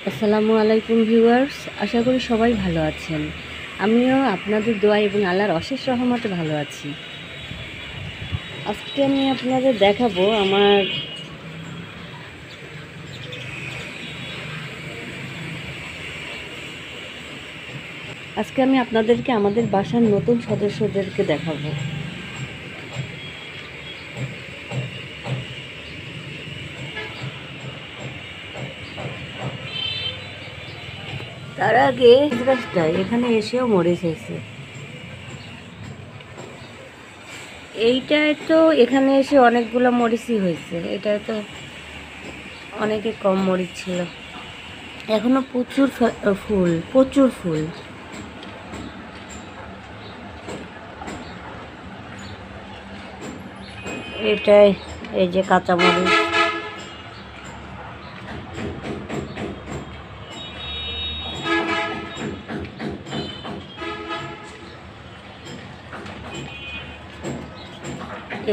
আসসালামু আলাইকুম ভিউয়ার্স, আশা করি সবাই ভালো আছেন। আমিও আপনাদের দোয়া এবং আল্লাহর অশেষ রহমতে ভালো আছি। আজকে আমি আপনাদের দেখাবো আপনাদেরকে আমাদের বাসার নতুন সদস্যদেরকে দেখাবো। তার আগে গাছটা এখানে এসেও মরে গেছে। এইটায় তো এখানে এসে অনেকগুলো মরিচই হয়েছে, এটায় তো অনেকে কম মরিচ ছিল। এখনো প্রচুর ফুল। এটাই এই যে কাঁচামরিচ,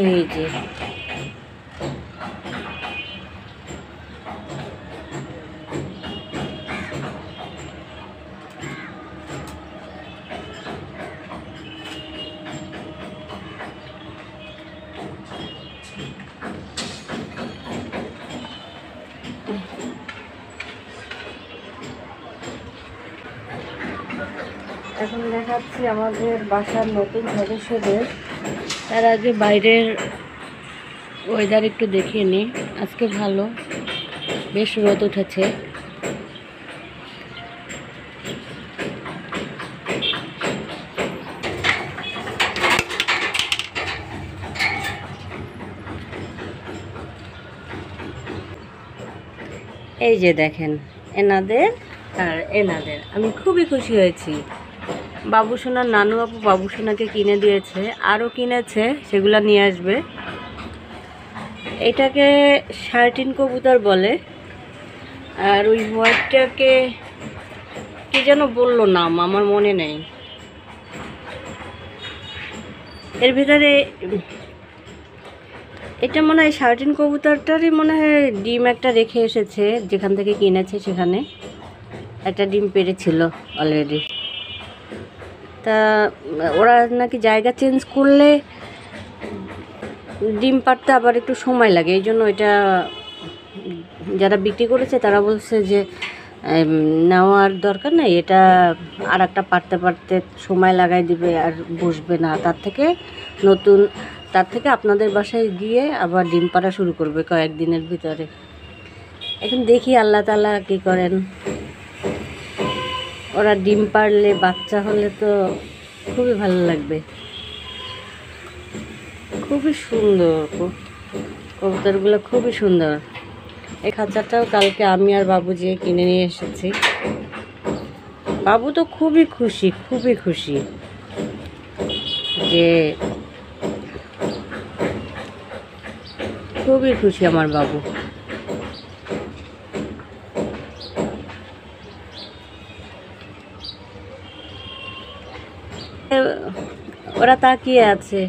এই যে এখন দেখাচ্ছি আমাদের বাসার নতুন সদস্যদের। তার আগে বাইরের ওয়েদার একটু দেখিয়ে নিই। আজকে ভালো, বেশ রোদ উঠেছে। এই যে দেখেন এনাদের আর এনাদের, আমি খুবই খুশি হয়েছি। বাবুসোনার নানু আপু বাবুসোনাকে কিনে দিয়েছে, আরও কিনেছে, সেগুলা নিয়ে আসবে। এটাকে শার্টিন কবুতর বলে, আর ওই হোয়াইটটাকে কি যেন বললো নাম, আমার মনে নেই। এর ভিতরে এটা মনে হয় শার্টিন কবুতরটারই মনে হয় ডিম একটা রেখে এসেছে, যেখান থেকে কিনেছে সেখানে একটা ডিম পেড়েছিল অলরেডি। তা ওরা নাকি জায়গা চেঞ্জ করলে ডিম পাড়তে আবার একটু সময় লাগে, এই জন্য এটা যারা বিক্রি করেছে তারা বলছে যে নেওয়ার দরকার নেই, এটা আর একটা পারতে সময় লাগাই দিবে আর বসবে না, তার থেকে আপনাদের বাসায় গিয়ে আবার ডিম পাড়া শুরু করবে কয়েকদিনের ভিতরে। এখন দেখি আল্লাহ তাআলা কী করেন। ওরা ডিম পারলে, বাচ্চা হলে তো খুবই ভালো লাগবে। খুবই সুন্দর কবুতরগুলো, খুবই সুন্দর। এই খাঁচাটাও কালকে আমি আর বাবু যেয়ে কিনে নিয়ে এসেছি। বাবু তো খুবই খুশি যে খুবই খুশি আমার বাবু। ওরা তাকিয়ে আছে।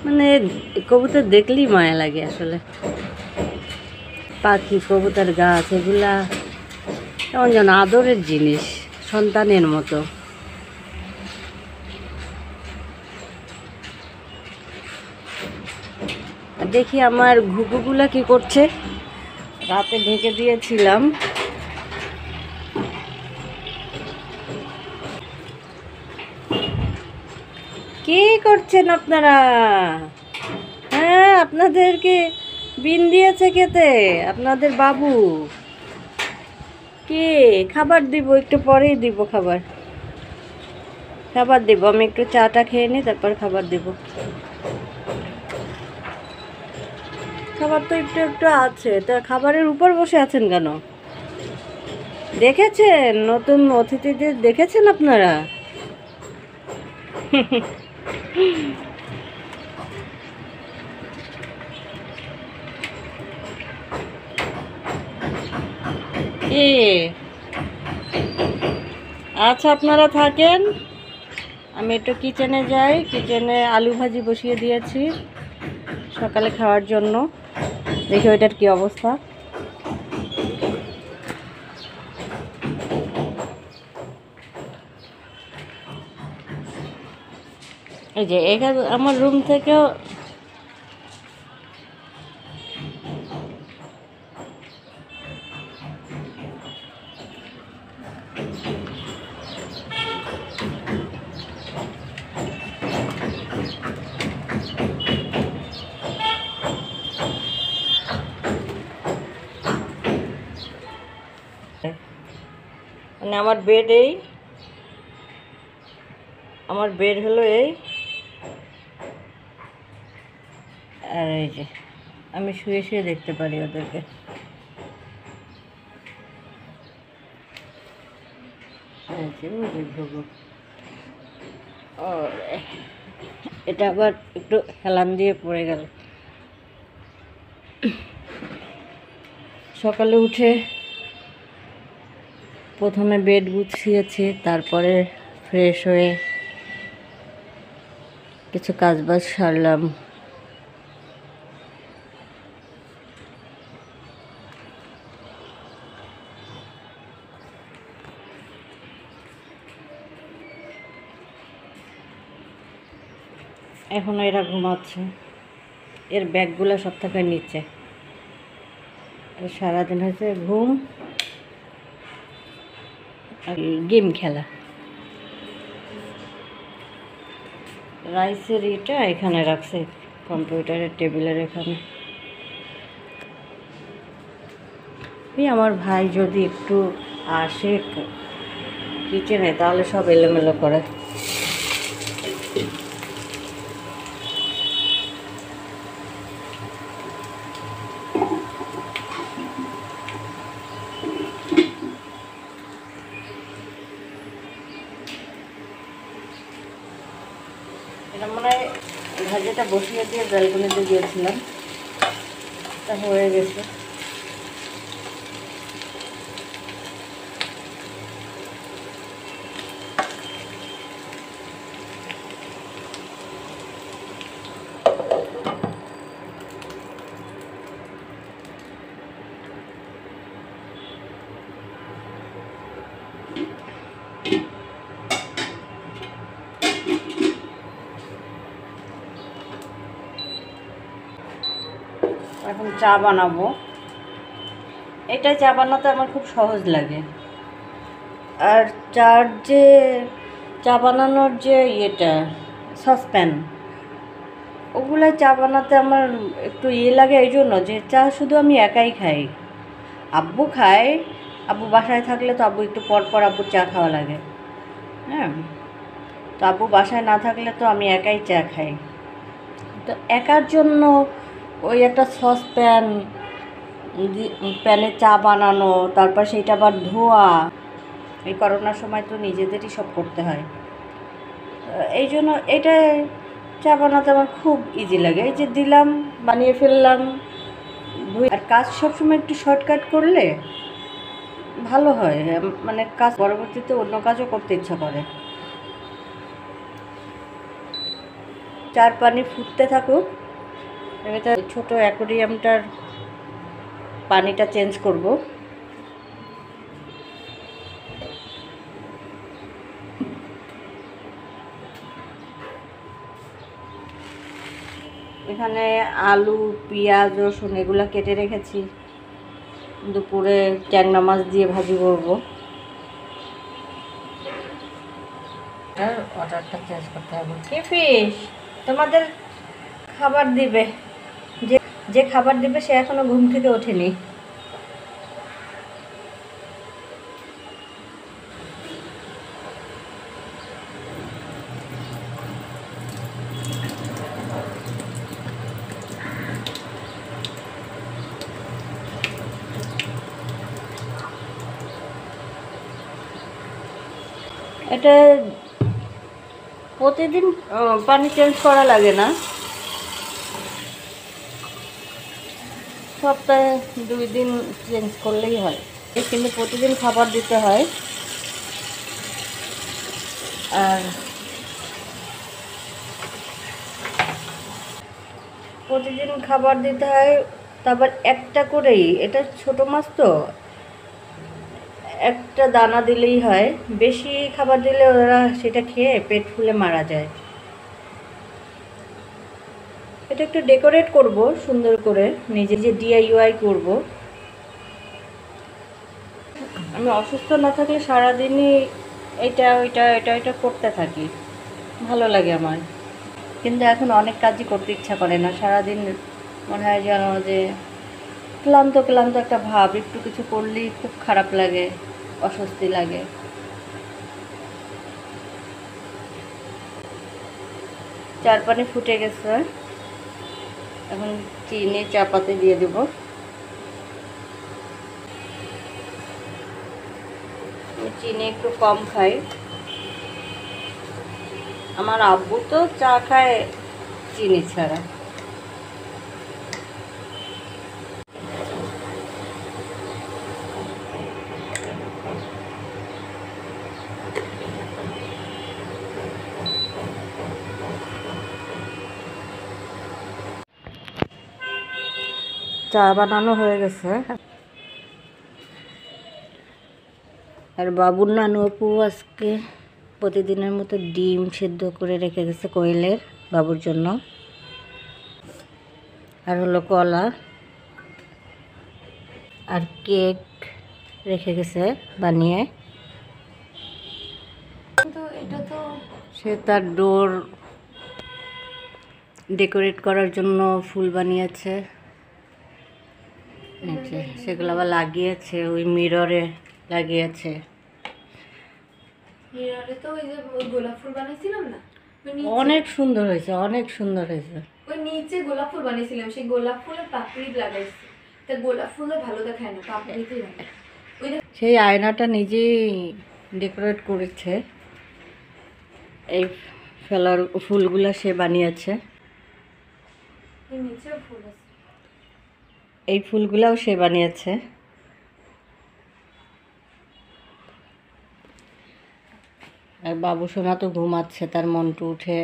মানে কবুতর দেখলেই মায়া লাগে আসলে। পাখি, কবুতর, গাছ, এগুলা কেমন যেন আদরের জিনিস, সন্তানের মতো। দেখি আমার ঘুঘুগুলা কি করছে। রাতে ঢেকে দিয়েছিলাম। কি করছেন আপনারা? হ্যাঁ, আপনাদেরকে বিন দিয়েছে খেতে আপনাদের বাবু। কি খাবার দিব? একটু পরেই দিব খাবার দিব। আমি একটু চাটা খেয়ে নিই, তারপর খাবার দিব। খাবার তো একটু আছে, তা খাবারের উপর বসে আছেন কেন? দেখেছেন নতুন অতিথিদের? দেখেছেন আপনারা? আচ্ছা, আপনারা থাকেন, আমি একটু কিচেনে যাই, কিচেনে আলু ভাজি বসিয়ে দিয়েছি সকালে খাওয়ার জন্য। দেখি ওইটার কি অবস্থা। এই যে এখানে আমার রুম থেকেও মানে আমার বেড হলো এই, আর এই যে আমি শুয়ে শুয়ে দেখতে পারি ওদেরকে। এটা আবার একটু হেলান দিয়ে পড়ে গেল। সকালে উঠে প্রথমে বেড গুছিয়েছি, তারপরে ফ্রেশ হয়ে কিছু কাজবাজ সারলাম। এখনো এরা ঘুমাচ্ছে, এর ব্যাগগুলো সব থেকে নিচে। সারাদিন হয়েছে ঘুম আর গেম খেলা। রাইসের এটা এখানে রাখছে কম্পিউটারের টেবিলের এখানে। আমার ভাই যদি একটু আসে কিচেনে তাহলে সব এলোমেলো করে। এটা মনে হয় ভাজিটা বসিয়ে দিয়ে ব্যালকনিতে গিয়েছিলাম, তা হয়ে গেছে। এখন চা বানাবো। এটা চা বানাতে আমার খুব সহজ লাগে। আর চা বানানোর যে ইয়েটা সসপ্যান, ওগুলো চা বানাতে আমার একটু লাগে এই জন্য যে চা শুধু আমি একাই খাই। আব্বু খায়, আব্বু বাসায় থাকলে তো আব্বু একটু পর পর আব্বুর চা খাওয়া লাগে। হ্যাঁ, তো আব্বু বাসায় না থাকলে তো আমি একাই চা খাই। তো একার জন্য ওই একটা প্যানে চা বানানো, তারপর সেইটা আবার ধোয়া, এই করোনার সময় তো নিজেদেরই সব করতে হয়। এই জন্য এটা চা বানাতে আমার খুব ইজি লাগে। এই যে দিলাম, বানিয়ে ফেললাম, আর কাজ সবসময় একটু শর্টকাট করলে ভালো হয়, মানে কাজ পরবর্তীতে অন্য কাজও করতে ইচ্ছা করে। চার পানি ফুটতে থাকুক। এটা ছোটো অ্যাকোয়ারিয়ামটার পানিটা চেঞ্জ করব। এখানে আলু, পেঁয়াজ, রসুন এগুলো কেটে রেখেছি। দুপুরে ট্যাংরা মাছ দিয়ে ভাজি করব। অর্ডারটা চেঞ্জ করতে হবে। কি ফিশ তোমাদের খাবার দিবে, যে খাবার দিবে সে এখনো ঘুম থেকে ওঠেনি। এটা প্রতিদিন পানি চেঞ্জ করা লাগে না, সপ্তাহে 2 দিন চেঞ্জ করলেই হয়। কিন্তু প্রতিদিন খাবার দিতে হয়। আর প্রতিদিন খাবার দিতে হয়, তারপর একটা করেই, এটা ছোট মাছ তো একটা দানা দিলেই হয়, বেশি খাবার দিলে ওরা সেটা খেয়ে পেট ফুলে মারা যায়। এটা একটু ডেকোরেট করব সুন্দর করে, নিজে যে DIY করব। আমি অসুস্থ না থাকলে সারাদিনই এটা ওইটা এটা এটা করতে থাকি, ভালো লাগে আমার। কিন্তু এখন অনেক কাজই করতে ইচ্ছা করে না, সারাদিন মনে হয় যেন যে ক্লান্ত ক্লান্ত একটা ভাব, একটু কিছু করলেই খুব খারাপ লাগে, অস্বস্তি লাগে। চার পানি ফুটে গেছে, এখন চিনি চাপাতি দিয়ে দেব। চিনি একটু কম খাই, আমার আব্বু তো চা খায় চিনি ছাড়া। চা বানানো হয়ে গেছে, আর বাবুর নানু আপু আজকে প্রতিদিনের মতো ডিম সেদ্ধ করে রেখে গেছে কোয়েলের বাবুর জন্য, আর হলো কলা আর কেক রেখে গেছে বানিয়ে। সে তার ডোর ডেকোরেট করার জন্য ফুল বানিয়েছে, সেগুলো আবার লাগিয়েছে, ওই মিররে লাগিয়েছে। মিররে তো ওই যে গোলাপ ফুল বানাইছিলাম না, অনেক সুন্দর হয়েছে, অনেক সুন্দর হয়েছে। ওই নিচে গোলাপ ফুল বানিয়েছিলাম, সেই গোলাপ ফুলের পাপড়ি লাগাইছি। তা গোলাপ ফুলে ভালো দেখায় না, পাপড়িতেই ভালো। ওই সেই আয়নাটা নিজেই ডেকোরেট করেছে, এই ফেলার ফুলগুলো সে বানিয়েছে, নিচেও ফুল আছে, এই ফুলগুলাও সে বানিয়েছে। আর বাবু সোনা তো ঘুমাচ্ছে, তার মন্টু উঠে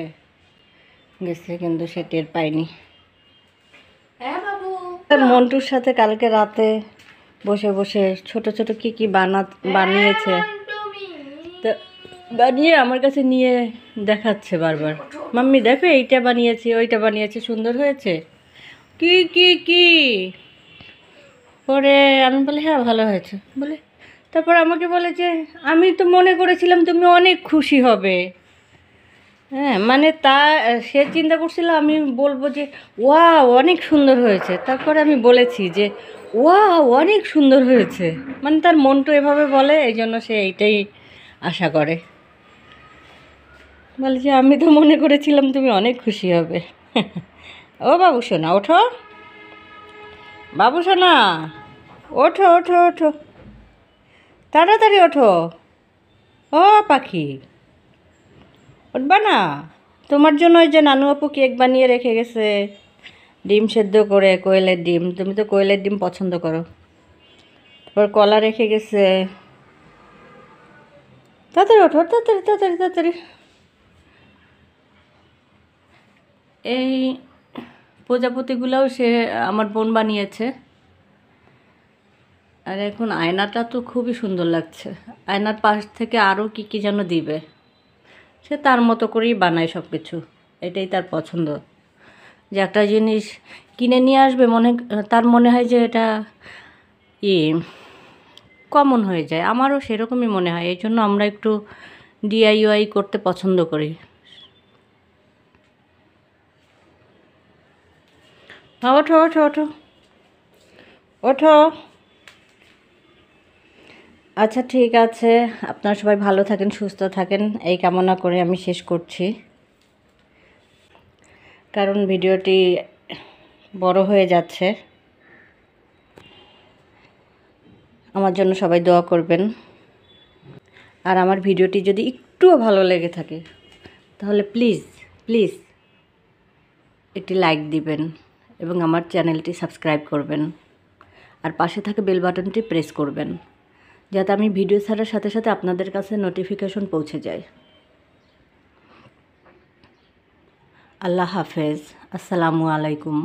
গেছে কিন্তু সে টের পায়নি। হ্যাঁ বাবু, তার মন্টুর সাথে কালকে রাতে বসে বসে ছোট ছোট কি বানিয়েছে, তো বানিয়ে আমার কাছে নিয়ে দেখাচ্ছে বারবার, মাম্মি দেখো এইটা বানিয়েছি ওইটা বানিয়েছি, সুন্দর হয়েছে, কি কি কি পরে আমি বলি হ্যাঁ ভালো হয়েছে বলে, তারপর আমাকে বলে যে আমি তো মনে করেছিলাম তুমি অনেক খুশি হবে। হ্যাঁ মানে সে চিন্তা করছিল আমি বলবো যে ওয়াও অনেক সুন্দর হয়েছে, তারপরে আমি বলেছি যে ওয়াও অনেক সুন্দর হয়েছে, মানে তার মনটা এভাবে বলে, এই জন্য সে এইটাই আশা করে। বলে যে আমি তো মনে করেছিলাম তুমি অনেক খুশি হবে। ও বাবু সোনা ওঠো, বাবু সোনা ওঠো ওঠো ওঠো, তাড়াতাড়ি ওঠো, ও পাখি উঠবা না? তোমার জন্য ওই যে নানু আপু কেক বানিয়ে রেখে গেছে, ডিম সেদ্ধ করে, কোয়েলের ডিম, তুমি তো কোয়েলের ডিম পছন্দ করো, তারপর কলা রেখে গেছে। তাড়াতাড়ি ওঠো, তাড়াতাড়ি তাড়াতাড়ি তাড়াতাড়ি। এই প্রজাপতিগুলোও সে আমার বোন বানিয়েছে। আর এখন আয়নাটা তো খুবই সুন্দর লাগছে, আয়নার পাশ থেকে আরও কী কী যেন দিবে, সে তার মতো করেই বানায় সব কিছু, এটাই তার পছন্দ। যে একটা জিনিস কিনে নিয়ে আসবে তার মনে হয় যে এটা কমন হয়ে যায়, আমারও সেরকমই মনে হয়, এই জন্য আমরা একটু DIY করতে পছন্দ করি। ওঠো ওঠো ওঠো ওঠো। আচ্ছা ঠিক আছে, আপনারা সবাই ভালো থাকেন, সুস্থ থাকেন, এই কামনা করে আমি শেষ করছি, কারণ ভিডিওটি বড় হয়ে যাচ্ছে। আমার জন্য সবাই দোয়া করবেন, আর আমার ভিডিওটি যদি একটুও ভালো লেগে থাকে তাহলে প্লিজ প্লিজ একটি লাইক দিবেন এবং আমার চ্যানেলটি সাবস্ক্রাইব করবেন, আর পাশে থাকা বেল বাটনটি প্রেস করবেন, যাতে আমি ভিডিও ছাড়ার সাথে সাথে আপনাদের কাছে নোটিফিকেশন পৌঁছে যায়। আল্লাহ হাফেজ, আসসালামু আলাইকুম।